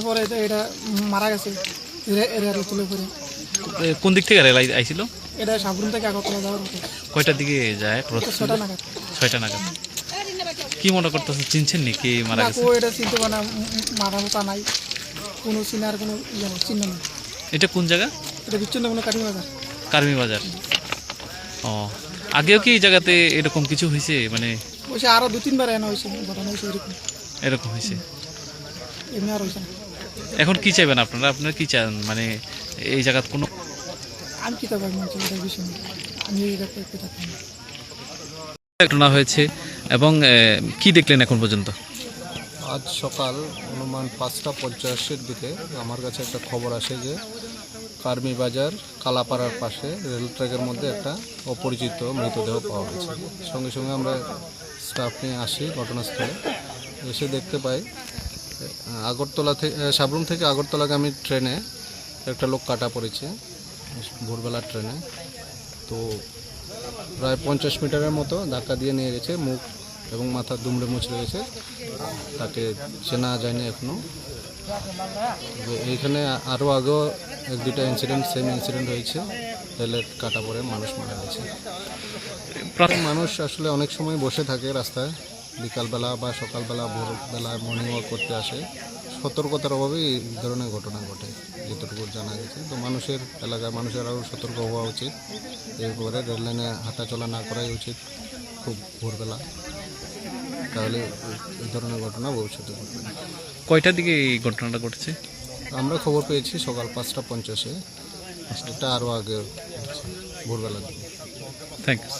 অ্যাক্সিডেন্টের পরে এটা মারা গেছে রেল তুলে পরে। কোন দিক থেকে রেল আইছিল? এটা সাবরুম থেকে আগরতলা যাওয়ার মতো। কয়টার দিকে যায়? 6টা নাগাদ। 6টা নাগাদ। কি মনে করতেছেন, চিনছেন নি কে মারা গেছে? এটা চিনতে পারে না, মাথা মোটা নাই, কোনো চিনার কোনো চিহ্ন নেই। এটা কোন জায়গা? এটা বিচ্ছিন্ন কোনো কাটিং বাজার। কার্মি বাজার। ও, আগেও কি এই জায়গাতে এরকম কিছু হয়েছে? মানে বলছে আরও 2-3 বার এনে হয়েছে, ঘটনা হয়েছে এরকম। এরকম হয়েছে? এমনি আর হয়েছে না। এখন কি চাইবেন আপনারা? আপনারা কি চান? মানে এই জায়গার কোনো আমি কী থাকবো এটার বিষয় নেই, আমি এই জায়গায় একটু থাকতাম না। ঘটনা হয়েছে এবং কি দেখলেন এখন পর্যন্ত? আজ সকাল অনুমান 5:50-এর দিকে আমার কাছে একটা খবর আসে যে কার্মি বাজার কালাপাড়ার পাশে রেল ট্র্যাকের মধ্যে একটা অপরিচিত মৃতদেহ পাওয়া গেছে। সঙ্গে সঙ্গে আমরা স্টাফ নিয়ে আসি ঘটনাস্থলে। এসে দেখতে পাই আগরতলা থেকে, সাবরুম থেকে আগরতলাগামী ট্রেনে একটা লোক কাটা পড়েছে ভোরবেলার ট্রেনে। তো প্রায় 50 মিটারের মতো ধাক্কা দিয়ে নিয়ে গেছে, মুখ এবং মাথা দুমড়ে মুচড়ে গেছে, তাকে চেনা যায়নি এখনও। এইখানে আরও আগেও 1-2টা ইনসিডেন্ট, সেম ইনসিডেন্ট হয়েছে, রেলের কাটা পড়ে মানুষ মারা গেছে। মানুষ আসলে অনেক সময় বসে থাকে রাস্তায়, বিকালবেলা বা সকালবেলা, ভোরবেলা মর্নিং ওয়াক করতে আসে। সতর্কতার অভাবেই এই ধরনের ঘটনা ঘটে যেটুকু জানা গেছে। তো মানুষের, এলাকার মানুষের আরও সতর্ক হওয়া উচিত। এরপরে রেল লাইনে হাঁটাচলা না করাই উচিত খুব ভোরবেলা, তাহলে এই ধরনের ঘটনা ভবিষ্যতে ঘটবে না। কয়টার দিকে এই ঘটনাটা ঘটেছে? আমরা খবর পেয়েছি সকাল 5:50-এ, এটা আরও আগে ভোরবেলার দিকে। Thank you.